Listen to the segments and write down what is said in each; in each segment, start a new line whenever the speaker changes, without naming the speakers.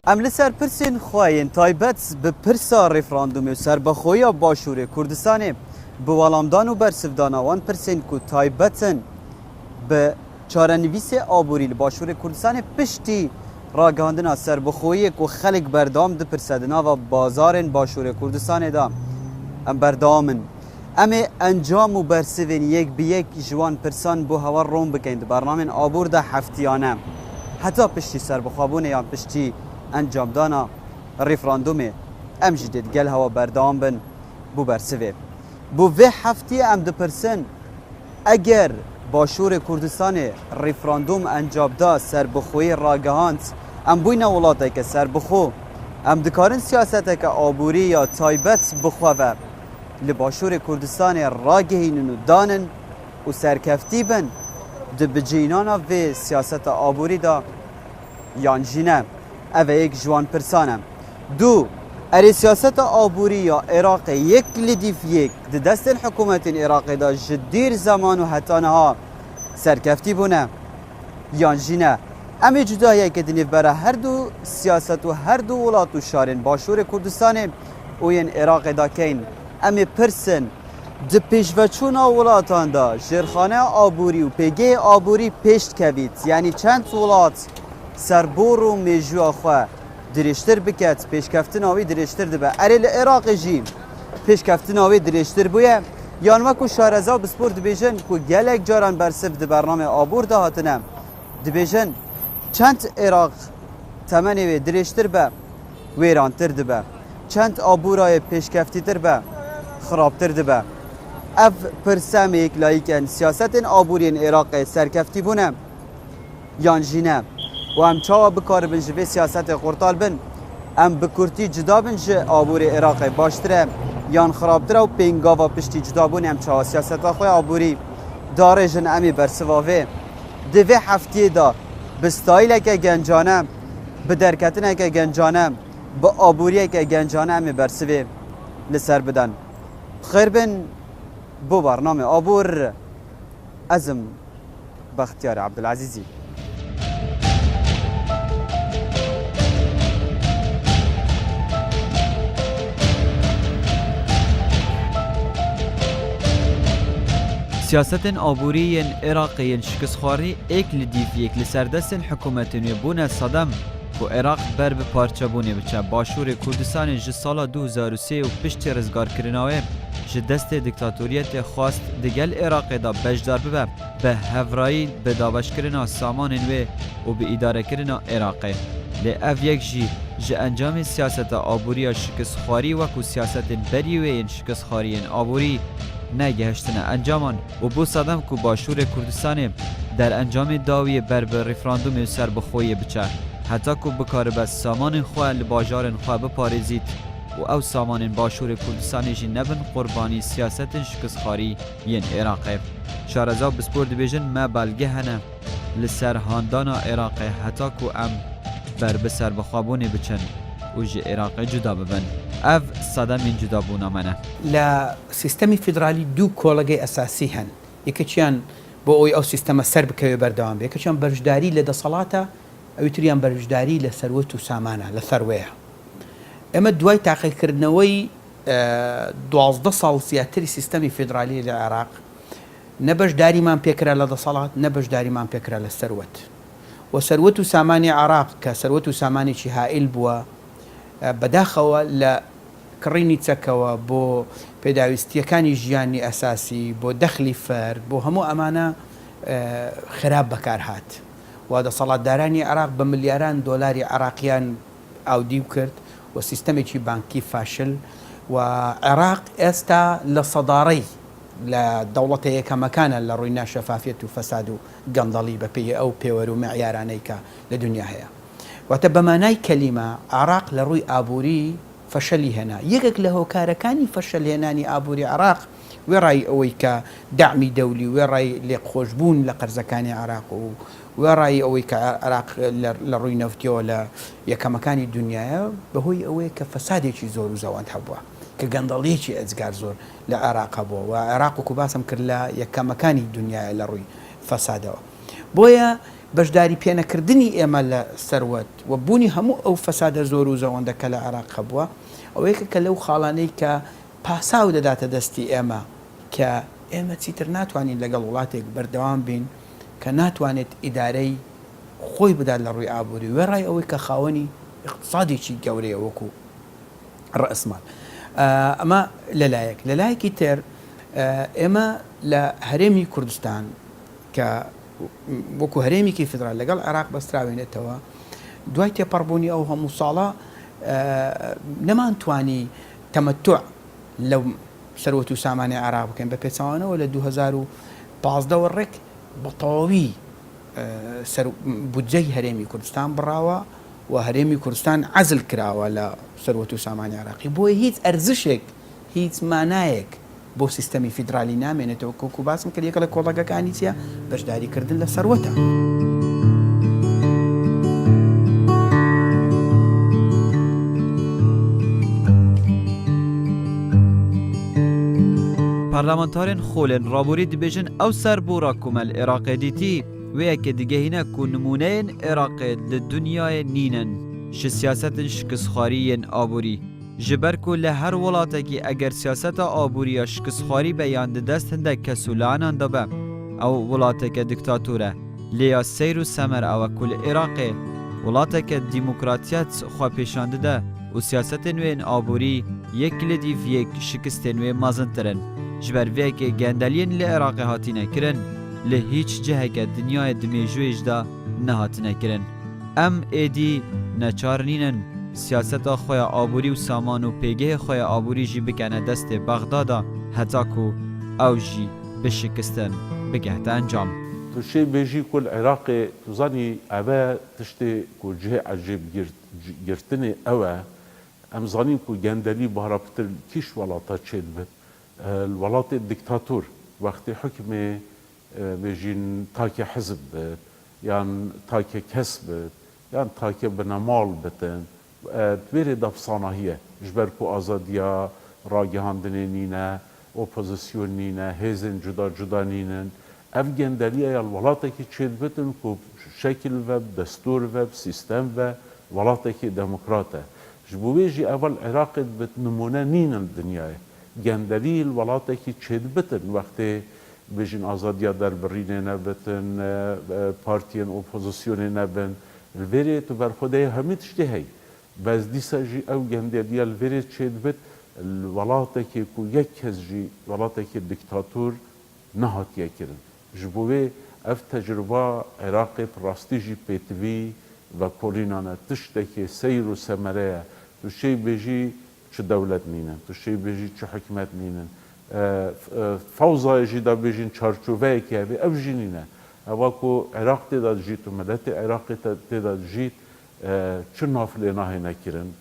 ام لسر پرسین خواهین تایبت به پرسا ریفراندوم سر بخویا باشور کردستان به والامدان و برسفدان آوان پرسین که تایبتن به چارنویس آبوری باشور کردستان پشتی راگاندنا سر بخویی که خلق بردام ده پرسدنا و بازار باشور کردستان دا ام بردامن اما انجام و برسوین یک به یک جوان پرسان بو هوا روم بکند برنامه آبور ده هفتیانه حتی پشتی سر بخوابونه یا پشتی انجام دانا ریفراندومه ام جدید گل هوا بردام بن بو برسوه بو وی هفتی ام ده پرسن اگر باشور کردستان ریفراندوم انجام دا سر بخوی راگهاند ام بوینا ولاته که سر بخو ام دکارن سیاسته که آبوری یا تایبت بخواه لباشور کردستان راگهینن و دانن و سرکفتی بن ده بجینانا و سیاست آبوری دا یان جینه اوه یک جوان پرسانم دو اری سیاست آبوری یا عراق یک لدیف یک ده دست حکومت عراق دا جدیر زمان و حتانها سرکفتی بونه یان جینه امی جدایه که دنیف برای هر دو سیاست و هر دو ولات و شارن باشور کردستان و این عراق دا کین امی پرسن ده پیشوچونا ولاتان دا جرخانه آبوری و پیگه آبوری پیشت کوید یعنی چند ولات سربور و میجو خواه درشتر بکت پیشکفتن آوی درشتر دبه اری عراق جی پیشکفتن آوی درشتر بویه یان وکو شارزا بسپور دبیجن که گلک جاران برسف ده برنامه آبور ده هاتنه دبیجن چند عراق تمنی وی درشتر به ویرانتر دبه چند آبورای پیشکفتی تر به خرابتر دبه اف پرسم یک لایکن سیاست آبورین عراق سرکفتی بونه یان جینه و هم چاوا بکار بن جوی سیاست قرطال بن ام بکرتی جدا بن جه آبور عراق باشتره یان خرابتره و پینگاوا پشتی جدا بون هم چاوا سیاست خواه آبوری داره جن امی برسواوه دوی هفتی دا بستایل که گنجانه به درکتنه که گنجانه به آبوری که گنجانه امی برسوه لسر بدن خیر بن بو برنامه آبور ازم بختیار عبدالعزیزی سیاست آبوری عراقی شکستخواری ایک لدیف یک لسردست حکومتونی بونه صدم و عراق بر به پارچه بونه بچه باشور کردستان جه سال 2003 و پشت رزگار کرناوه جه دست دیکتاتوریت خواست دگل عراق دا بجدار ببه به هفرایی به داوش کرنا سامان و به اداره کرنا عراقی لی اف یک جه انجام سیاست آبوری شکستخواری وکو سیاست بریوه شکستخواری آبوری نگهشتن انجامان و بو صدم کو باشور کردستان در انجام داوی بر ریفراندوم سر بخوی بچه حتی کو بکار بس سامان خواه لباجارن خواه بپارزید و او سامان باشور کردستان جی نبن قربانی سیاست شکستخواری ین عراقی شارزا بسپورد بیجن ما بلگه هنه لسر هاندانا عراقی حتی کو ام بر بسر بخوابونی بچن و جی عراقی جدا ببن اف صدم من جدا بونا منه
لا سیستمی فدرالی دو کولگی اساسی هن یکیچیان با او سیستم سر بکوی بردوام یکیچیان برجداری لدصلاته او تریان برجداری لثروت و سامانه لثرویه اما دوای تحقیق کردنوی 12 سال زیاتری سیستمی فدرالی لعراق نبرجداری من پیکره لدصلات نبرجداری من پیکره لثروت و ثروت و سامانی عراق که ثروت و سامانی چی هائل بوا بداخەوە لە کڕینی چەکەوە بۆ پێداویستیەکانی ژیانی ئەساسی بۆ دەخلی فرد بۆ هەموو ئەمانە خراپ بەکار هات و دەسەڵاتدارانی عراق بە ملیاران دۆلاری عراقیان ئاودی کرد و سیستەمێکی بانکی فاشل و عراق ئێستا لە سەداڕەی لە دەوڵەتە یەکەمەکانە لە ڕووی ناشەفافیەت و فەساد و گەندەڵی بەپێی ئەو پێوەر و معیارانەی کە لە دنیا هەیە واتە بەمانای کەلیمە عراق لە ڕووی ئابووری فەشەلی هێنا یەکێک لە هۆکارەکانی فەشەلهێنانی ئابووری عراق وێڕای ئەوەی کە داعمی دەولی وێڕای لێخۆشبوون لە قەرزەکانی عراق و وێڕای ئەوەی کە عراق لە ڕووی نەفتیەوە لە یەکەمەکانی دنیاە بەهۆی ئەوەیە کە فەسادێکی زۆر و زەوەند هەبووە کە گەندەڵیەکی ئەجگار زۆر لە عێراق بووە و عێراق وەکو باسم کرد لە یەکەمەکانی دنیاە لە ڕووی فەسادەوە بۆیە بەشداری پێنەکردنی ئێمە لە سەروەت و بوونی هەموو ئەو فەسادە زۆر و زەوەندە کە لە عێراق هەبووە ئەوەیەکە کە لەو خاڵانەی کە پاساو دەداتە دەستی ئێمە کە ئێمە چیتر ناتوانین لەگەڵ وڵاتێک بەردەوام بین کە ناتوانێت ئیدارەی خۆی بدات لە ڕووی ئابووری وێڕای ئەوەی کە خاوەنی اقتصادێکی گەورەیە وەکو ڕئسمان. ئەمە لەلایەک لەلایەکی تر ئێمە لە هەرێمی کوردستان کە وەکو هەرێمێکی فدرال لەگەڵ عێراق بەستراوێنێتەوە دوای تێپەڕبوونی ئەو هەموو ساڵە نەمانتوانی تەمەتوع لەو سەروەت و سامانی عێراق بکەین بە پێچەوانەوە لە 2015 ڕێک بە تەواوی بودجەی هەرێمی کوردستان بڕاوە و هەرێمی کوردستان عەزل کراوە لە سەروەت و سامانی عێراقی بۆیە هیچ ئەرزشێک هیچ مانایەک بۆ سیستەمی فیدرالی نامێنێتەوە کۆکو باسم کرد یەکە لە کۆڵەگەکانی چیە بەشداریکردن لە سەروەتە.
پارلمانتارên xolên raborî dibêjin ew ser bû rakûmel Iraqê dîtî wêyekê digehîne ku nimûneyên Iraqê li dunyayê nînin ji siyasetên şikistxwariyên aborî ji ber ku li her welatekî eger siyaseta aboriya şikistxwarî be yan di dest hindek kesûlanan de be ew welateke diktatûr e lêya seyr û semer ew ku li Iraqê welateke dîmokratiyet xwe pêşan dide û siyasetên wê yên aborî yek kilîdî viyek şikistên wê mezintir in. ji ber vêyekê gendeliyên li Iraqê hatine kirin li hîç ciheke dinyayê dimêjûyê jî de nehatine kirin. Em êdî neçarnînin siyaseta xwe ya aborî û saman û pêgehê xwe ya aborî jî bikene destê Bexdada heta ku ew jî bi şikistin bigehte encam.
Tu şê bêjî ku li Iraqê tu zanî ev e tiştê ku cihê ecêb girtinê ew e em zanîn ku gendelî bahra pitir kîş welata çê dibe. Welatê diktatûr wextê hukmê bêjîn takê hizb be yan takê kes be yan takê binemal bitin wêrê depsanahiye ji ber ku azadiya ragihandinê nîne opozisyonê nîne hêzên cuda cuda nînin ev gendeliya ya welatekî çê dibitin ku şekil ve destûr ve sîstem ve welatekî demokrat e ji bo wê jî evel Iraqê dibit nimûne nînin dinyayê gendelî welatekî çê dibitin wextê bêjin azadiya derbirînê nebitin partiyên opozisyonê nebin li vêrê tu berxwedeyê hemî tiştê hey bez dîsa jî ew gendeliya li vêrê çê dibit welatekê ku yek kes jî welatekî diktatûr nehatiye kirin ji bo wê ev tecrüba Iraqê rastî jî pêtivî ve kolînan e tiştekê seyr û semere ye tu şê bêjî çi dewlet nînin tu şê bêjî çi hikmet nînin fewzayê jî da bêjin çarçoveyekê hebe ev jî nîne eva ku Iraq tê da dijît û miletê Iraqê tê da dijît çi nafilê nahêne kirin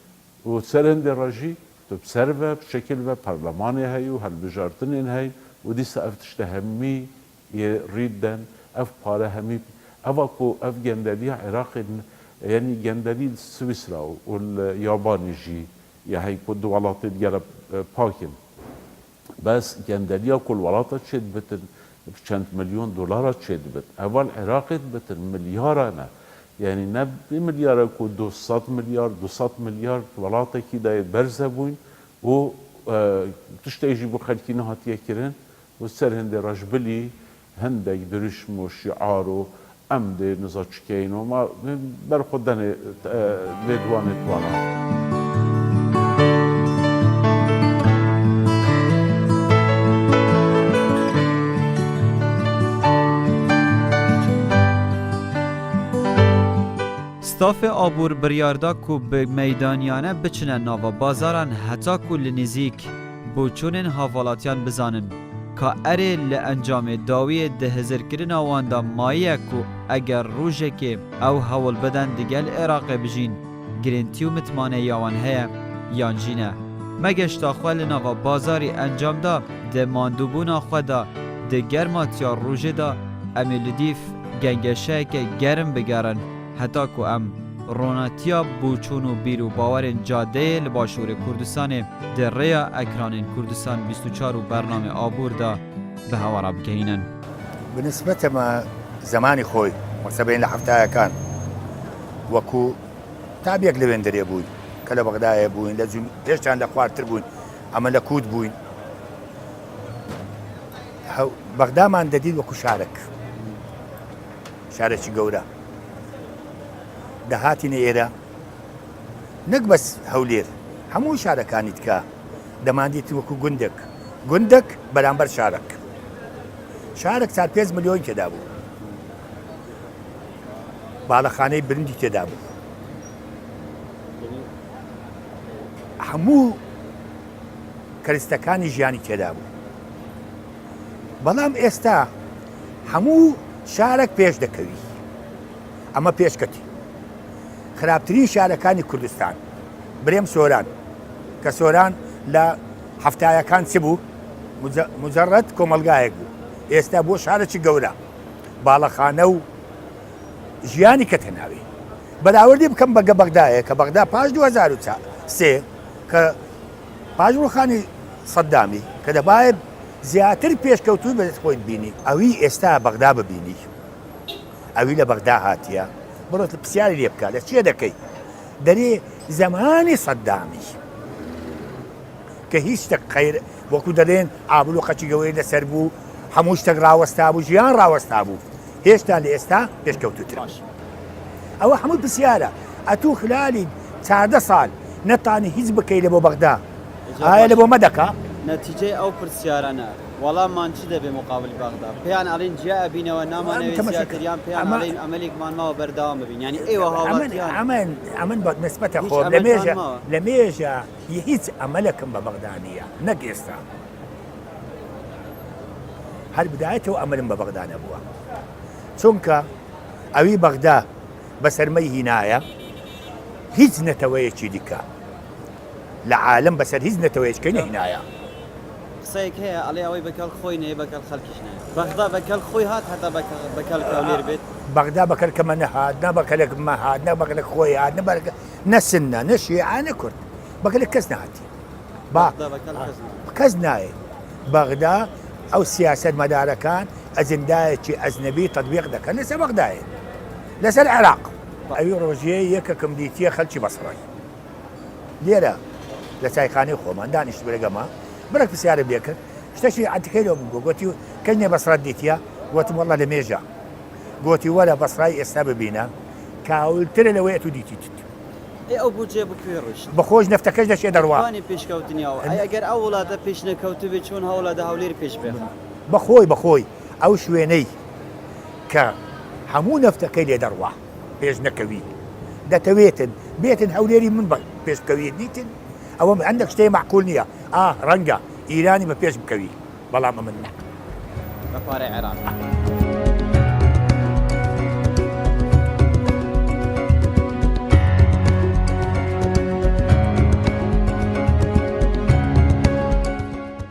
û serendê re jî tu ser ve şekil ve parlemanê hey û helbijartinên hey û dîsa ev tişte hemî yê rîd den ev pare hemî eva ku ev gendeliya Iraqê yani gendelî Swîsra û Yabanî jî ya hey ku du welatê digere pakin bes gendeliya ku welata çê dibitin çend milyon dolara çê dibit eval Iraqê dibitin milyara ne yani ne bir milyara ku 200 milyar 200 milyar welatekî de berze bûn û tiştê jî bu xelkî nehatiye kirin û ser hindê rejbilî hindek dirişm û şiar û em dê niza çikeyên û ma berxwe denê lê diwanê twana.
Stafê abûr biryarda ku bi meydaniyane biçine nava bazaran heta ku li nîzik boçûnên havalatiyan bizanin ka erê li encamê dawiyê dihizirkirina wan da maye ku eger rojekê ew hewl bidin digel Iraqê bijîn girintî û mitmaneya wan heye yan jî ne megeşta xwe li nava bazarî encam da di mandûbûna xwe da di germatiya rojê da em ê li dîv gengeşeyeke germ bigerin heta ku em ronatiya boçûn û bîr û bawerên cadeyê li başûrê Kurdistanê di rêya ekranên Kurdistan 24 û bername abûr da bi hewara bigehînin.
بالنسبة ما زماني خوي وسبعين لحفتها كان وەکو تابێک لە وێندەرێ بووین کە لە بەغدایە بووین لە پێشتان لە خواردتر بووین ئەمە لە کووت بووین بەغدامان دەدید وەکو شارێکی گەورە دەهاتینە ئێرە نەک بەس هەولێر هەموو شارەکانی تکە دەماندیت وەکو گوندێک بەرامبەر شارێک 4-5 ملیۆن تێدا بوو باڵەخانەی برندی تێدا بوو هەموو کەرستەکانی ژیانی تێدا بوو بەڵام ئێستا هەموو شارێک پێش دەکەوی ئەمە پێشکەتی خراپترین شارەکانی کوردستان برێم سۆران کە سۆران لە هەفتایەکان چ بوو مجەڕەت کۆمەلگایەک بوو ئێستا بۆ شارێکی گەورە باڵەخانە و ژیانی کە تێناوی بەراوردی بکەم بەگە بەغدایە کە بەغدا پاش 2003 کە پاش ڕووخانی سەدامی کە دەبایە زیاتر پێشکەوتوی بەدەست خۆیت بینی ئەوی ئێستا بەغدا ببینی ئەوی لە بەغدا هاتیە بڕۆت لە پرسیاری لێ بکات لە چێ دەکەی دەرێ زەمانی سەدامی کە هیچ شتێک خەیر وەکو دەڵێن ئابلو خەچی گەورەی لەسەر بوو هەموو شتێک ڕاوەستا بوو ژیان ڕاوەستا بوو هێشتا لە ئێستا پێشکەوتوتر ئەوە هەموو پرسیارە ئەتوو خلالی 14 ساڵ نەتانی هیچ بکەی لە بۆ بەغدا ئایا لە بۆ مەدەکا
نەتیجەی ئەو پرسیارانە وەڵاممان چ دەبێ مقابل بەغدا پێیان ئەڵێن جیا ئەبینەوە نامانەوێت زیاتریان پێیان ئەڵێن ئەمەلێکمان ماوە بەردەوام ببین ینی ئێوە هاوڵاتیان
ئەمن بە نسبەتە خۆ لە مێژە هیچ ئەمەلەکەم بە بەغدا نییە نەک ئێستا هەر بدایەتەوە ئەمرم بە بەغدا نەبووە چونکە ئەوی بەغدا بە سەرمەی هینایە هیچ نەتەوەیەکی دیکە لە عالم بەسەر هیچ نەتەوەیەکەی نەهینایە
قسەیەک هەیە ئەڵێ ئەوەی بەکەڵ خۆی نەیە بەکەڵ خەڵکیش نایە بەغدا بەکەڵ خۆی هات هەتا بەکەڵ کەولێر بێت
بەغدا بەکەلکەمە نەهات نە بەکەلێکمە هات نە بەکەلێک خۆی هات نەسنە نە شیعە نە کورد بەکەلێک کەس نهاتی کەس نایە بەغدا ئەو سیاسەت مەدارەکان ئەجندایەکی ئەجنەبی تەطبیق دەکەن لەسەر بەغدایە لەسەر عێراق ئەوی ڕۆژەیە یەکەکەم دیتیە خەڵکی بەسڕای لێرە لە چایخانەی خۆمان دانیشت بەرەگەمە بەرەک پرسیارم لێ کرد شتێکی عەتیقەی لەو بوو گوتی کەنێ بەسڕات دیتیە گوتم وەڵڵا لە مێژە گوتی وەرە بەسڕای ئێستا ببینە کاولترە لەوەی ئەتوو دیتیت
ئەو بوجێ بکوێ ڕۆشت
بەخۆش نەفتەکەش دەچێ دەڕوا
پێشکەوتنیەوە ئەگەر ئەو وڵاتە پێش نەکەوتو بێت چۆن هەوڵاتە هەولێر پێش بێ
بەخۆی ئەو شوێنەی کە هەموو نەفتەکەی لێ دەڕوا پێش نەکەوی دەتەوێتن بێتن هەولێری من بە پێشکەوی دیتن ئەوە هەندێک شتەی معقول نییە ڕەنگە ئیرانی بە پێش بکەوی بەڵام من نە
بە پارەی عێراق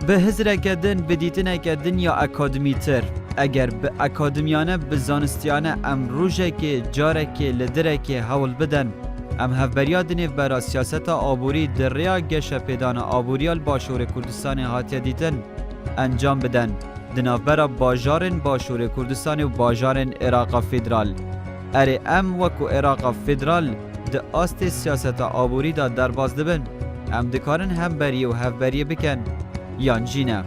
به هزرەکەدن بدیتنەکەدن یا ئەکادمیتر ئەگەر بە ئەکادمیانە بە زانستیانە ئەم ڕۆژێکێ جارێکێ لە دەرێکێ هەوڵ بدەن ئەم هەڤبەریا دنێڤ بەرا سیاسەتا ئابووری دڕیا گەشە پێدانە ئابووریال باشوورە کوردستانی هاتیە دیتن ئەنجام بدەن دناڤبەرە باژارên باشوورە کوردستانی و باژارên عێراقا فێدرال ئەرێ ئەم وەکو عێراقا فێدرال di astê siyaseta aborî da derbas dibin em dikarin hemberiyê û hevberiyê bikin yan jî ne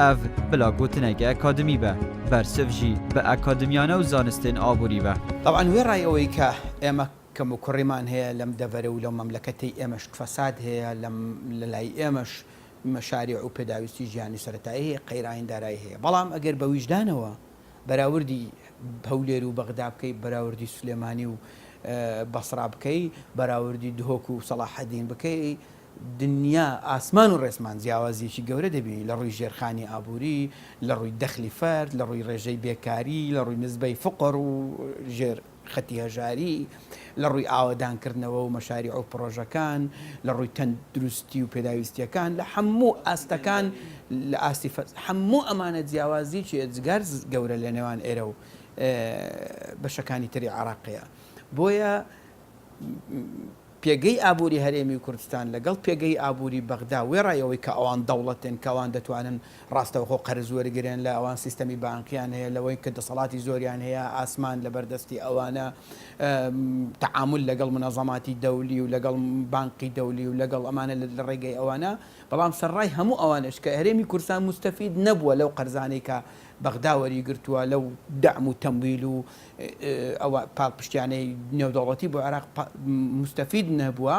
ev bila gotineke akademî be bersiv jî bi akademiyane û zanistên aborî be
طبعا وێ ڕای ئەوەی کە ئێمە کەم و کوڕیمان هەیە لەم دەڤەرە و لەو مەملەکەتی ئێمەش فەساد هەیە لە لای ئێمەش مەشاریع و پێداویستی ژیانی سەرەتایی هەیە قەیراین دارایی هەیە بەڵام ئەگەر بە ویژدانەوە بەراوردی هەولێر و بەغدا بکەی بەراوردی سلێمانی و بەسڕا بکەی بەراوردی دهۆک و سەلاحەدین بکەی دنیا ئاسمان و ڕێسمان جیاوازیەکی گەورە دەبینی لە ڕووی ژێرخانی ئابووری لە ڕووی دەخلی فەرد لە ڕووی ڕێژەی بێکاری لە ڕووی نزبەی فقر و ژێر خەتی هەژاری لە ڕووی ئاوەدانکردنەوە و مەشاریع و پرۆژەکان لە ڕووی تەندروستی و پێداویستیەکان لە هەموو ئاستەکان لە ئاستی هەموو ئەمانە جیاوازی جگەر گەورە لە نێوان ئێرە و بەشەکانی تری عێراقیە بۆیە پێگەی ئابووری هەرێمی کوردستان لەگەڵ پێگەی ئابووری بەغدا وێڕایەوەی کە ئەوان دەوڵەتن کەوان دەتوانن ڕاستەوخۆ قەرز وەرگێن لە ئەوان سیستەمی بانکیان هەیە لەوەی کە دەسەڵاتی زۆریان هەیە ئاسمان لە بەردەستی ئەوانە تعامل لەگەڵ منەظەماتی دەولی و لەگەڵ بانقی دەولی و لەگەڵ ئەمانە لە ڕێگەی ئەوانە بەڵام سەرڕای هەموو ئەوانش کە هەرێمی کوردستان مستەفید نەبووە لەو قەرزانەی کە بەغدا وەریگرتووە لەو دەعم و تەمویل و ئەوە پاڵپشتیانەی نێودەوڵەتی بۆ عێراق مستەفید نەبووە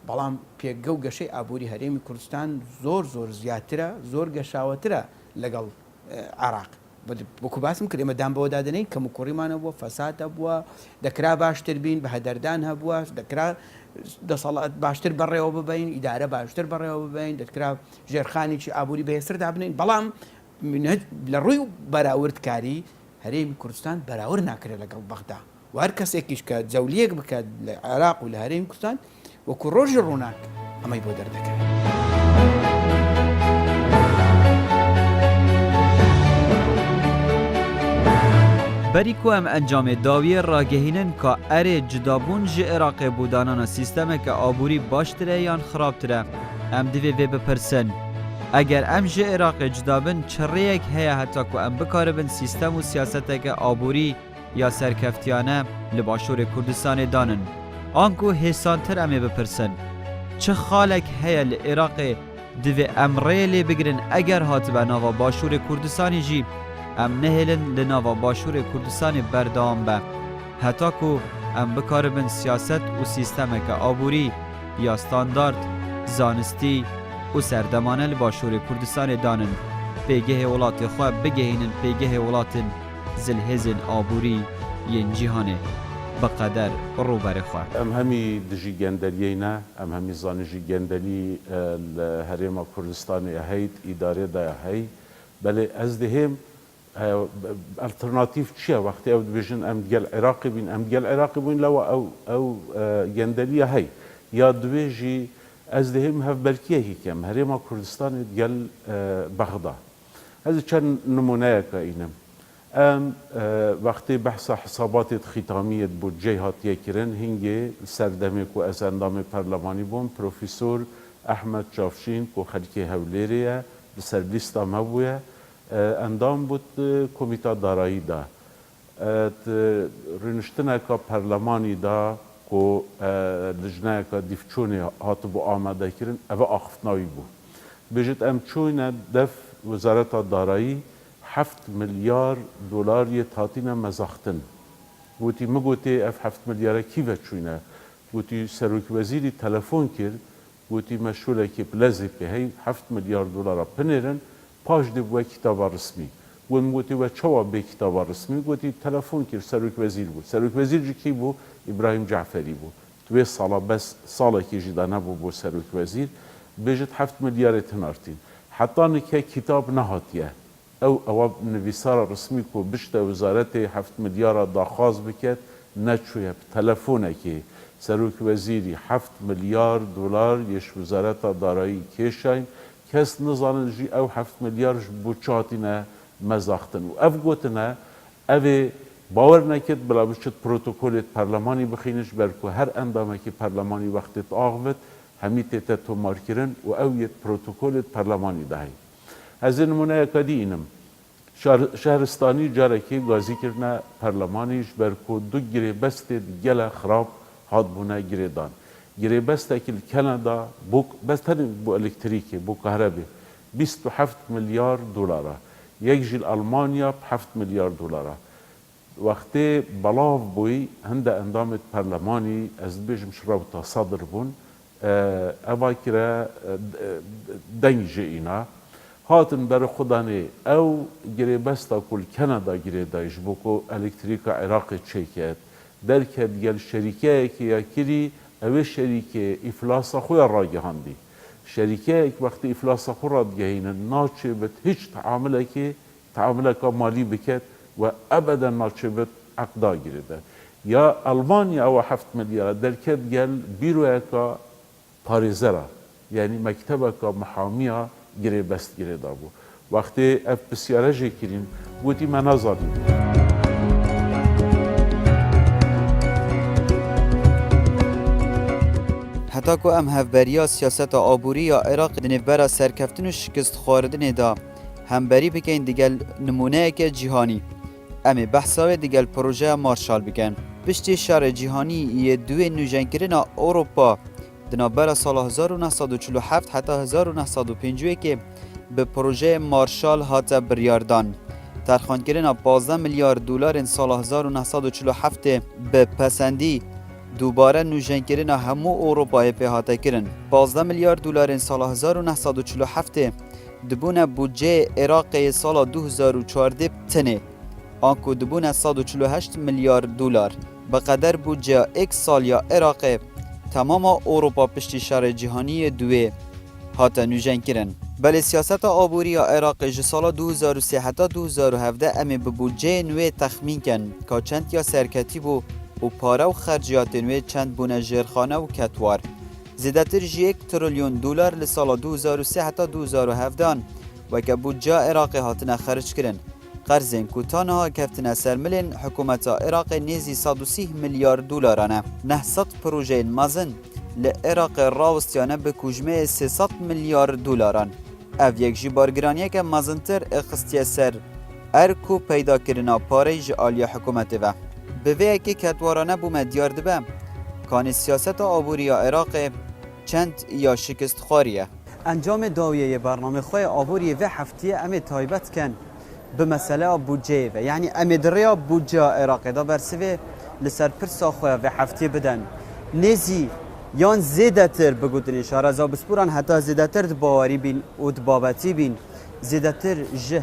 بەڵام پێگە و گەشەی ئابووری هەرێمی کوردستان زۆر زیاترە زۆر گەشاوەترە لەگەڵ عێراق وەکو باسم کرد ئێمە دام بەوە دادنەی کەم و کوڕیمانە بووە فەساتە بووە دەکرا باشتر بین بە هەدەردان هەبووە دەکرا دەسەڵات باشتر بەڕێوە ببین ئیدارە باشتر بەڕێوە ببین دەکرا ژێرخانێکی ئابووری بەهێزتردا بنین بەڵام لە ڕووی بەراوردکاری هەرێمی کوردستان بەراورد ناکرێت لەگەڵ بەغدا و هەر کەسێکیش کە جەولیەک بکات لە عێراق و لە هەرێمی کوردستان وەکو ڕۆژی ڕووناک ئەمەی بۆ دەردەکەوێت.
بریکو ام انجام داوی راگهینن که اره جدابون جه عراق بودانان سیستم که آبوری باشتره یا خرابتره ام دوی بپرسن اگر ام جه عراق جدابن چره یک هیا حتی که ام بکاربن سیستم و سیاست که آبوری یا سرکفتیانه لباشور کردستان دانن آنکو حسانتر امه بپرسن چه خالک هیا لعراق دوی امره لی بگرن اگر هات به ناوا باشور کردستانی جی ام نهلن لناوا باشور کردستان بردام به حتی که ام بکاربن سیاست و سیستم که آبوری یا ستاندارد زانستی و سردمانه لباشور کردستان دانن پیگه ولات خواه بگهینن پیگه ولات زلهزن آبوری ین جیهانه بقدر روبر خواه
ام همی دجی گندلیه ام همی زانجی گندلی لحریم کردستان هید اداره دا هی بله از دهم الترناتیف چیه وقتی او بيجن ام ديال عراقي بين ام ديال عراقي بين لو او جندليه هي یا دویجی از دهم هف بلکیه کم هرما کردستان ديال بغداد هذا كان نمونه كاينم ام وقتی بحث حسابات ختامیه بودجه هاتیه کرن هنگه سردمی کو از اندام پارلمانی بون پروفیسور احمد چافشین کو خلکی هولیریه بسر لیستا مبویه اندام بود کمیته دارایی دا رنشتنه که پارلمانی دا کو لجنه که دیفچونی هاتو بو آمده کرن اوه آخفتناوی بود بجد ام چوینه دف وزارت دارایی 7 مليار دولار يتعطينا مزاختن قلتي ما قلتي اف 7 مليار كيف تشوينا قلتي سروك وزيري تلفون كير قلتي مشغولة كي بلازك هي 7 مليار دولار بنيرن باش دي بوا كتاب رسمي وين قلتي وشوا بكتاب رسمي قلتي تلفون كير سروك وزير بو سروك وزير جي كي بو ابراهيم جعفري بو توي صالة بس صالة كي جدانا بو سروك وزير بيجت 7 مليار تنارتين حتى نكي كتاب نهاتيه او نویسار رسمی کو بشت وزارت 7 ملیار داخواز بکد نچویه تلفونه که سروک وزیری 7 ملیار دلار یش وزارت دارایی کشاین کس نزانن جی او 7 ملیار بوچاتینه مزاختن و اف گوتنه او باور نکد بلا بشت پروتوکولت پارلمانی بخینش برکو هر اندامه که پارلمانی وقتت آغوت همیت تتومار کرن و او یت پروتوکولت پارلمانی دهی از این نمونه کدی اینم شهرستانی جارکی گازی کرنه پارلمانیش برکو دو گیره بست گله خراب هاد بونه گیره دان گیره بست اکل کانادا بست هر بو الکتریکی بو کهربی 27 ملیار دلاره یک جیل آلمانیا 7 ملیار دلاره وقتی بلاف بوی هند اندامت پارلمانی از بیجم شرابتا صدر بون اوا کرا دنجه اینا هاتن بر خودانه او گره بستا کل کانادا گره دایش بوکو الکتریکا عراق چیکت درکت گل شریکه که یکری او شریکه افلاس خوی راگه هندی شریکه که وقتی افلاس خو را دگهین ناچه بت هیچ تعامله که مالی بکت و ابدا ناچه بت عقدا گره ده یا المانیا او 7 ملیار درکت گل بیروه که پاریزرا یعنی مکتبه که محامیه گره بست گره دابو وقتی اف بسیاره جه کرین گوتی من نزادیم
حتی که ام هفبریا سیاست آبوری یا عراق دنیبرا سرکفتن و شکست خواردن دا همبری بکن دیگل نمونه که جهانی امی بحثاوی دیگل پروژه مارشال بکن پشتی شهر جهانی یه دوی نوجنگرین اروپا دنابرا سال 1947 حتی 1950 که به پروژه مارشال هات بریاردان ترخانگرین 15 میلیارد دلار این سال 1947 به پسندی دوباره نوجنگرین همو اروپای پیهاته کرن 15 میلیارد دلار این سال 1947 دبون بودجه عراق سال 2014 تنه آنکو دبون 148 میلیارد دلار به قدر بودجه یک سال یا عراق تمام اروپا پشتی شهر جهانی دوی هاتا نوجنگ کرن بله سیاست آبوری یا عراق جسال 2003 حتی 2017 امی به بودجه نوی تخمین کن که چند یا سرکتی بو و پاره و خرجیات نوی چند بونه جرخانه و کتوار زیادتر جی 1 تریلیون دلار لسال 2003 حتی 2017 و که بودجه عراق هاتنه خرج کرن قرضین که تانها کفتنه سرملین حکومت عراق نیزی 130 میلیارد دلارانه 900 پروژه مزن لعراق راوستیانه به کجمه 300 میلیارد دلاران او یک جی بارگرانیه که مزنتر اخستی سر ارکو پیدا کرنا پاره جعالی حکومت و به وی که کتوارانه بومه دیار دبه کان سیاست آبوری یا عراق چند یا شکست خواریه انجام داویه برنامه خواه آبوری و هفتیه امی تایبت کن به مسئله بودجه و یعنی امی دریا بودجه عراق دا برسوه لسر پرسا خواه و هفتیه بدن نیزی یان زیده تر بگوتن اشاره زا بسپوران حتی زیده تر باوری بین و دبابتی بین زیده تر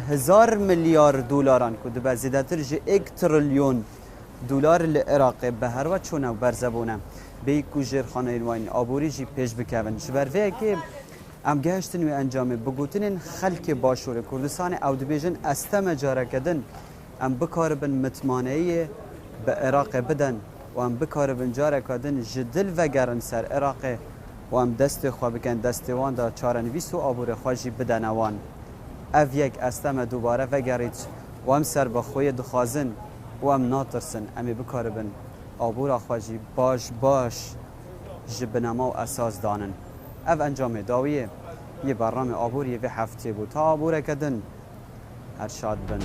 1000 میلیارد دلاران که دبا زیده تر 1 تریلیون دلار لعراق به هر وقت چونه و برزبونه به یک کجر خانه ایروان آبوری جی پیش بکون شبروه که ام گهشتن و انجام بگوتن خلک باشور کردستان او دبیجن استم جاره کدن ام بکاربن متمانهی به عراق بدن و ام بکاربن جاره کدن جدل و گرن سر عراق و ام دست خواه بکن دست وان دا چارنویس و آبور خواجی بدن وان او یک استم دوباره و گرید و ام سر بخوی دخوازن و ام ناترسن امی بکاربن آبور خواجی باش جبنما و اساس دانن او انجام داویه یه برنامه آبوری و هفته بود تا آبوره کدن هر شاد بن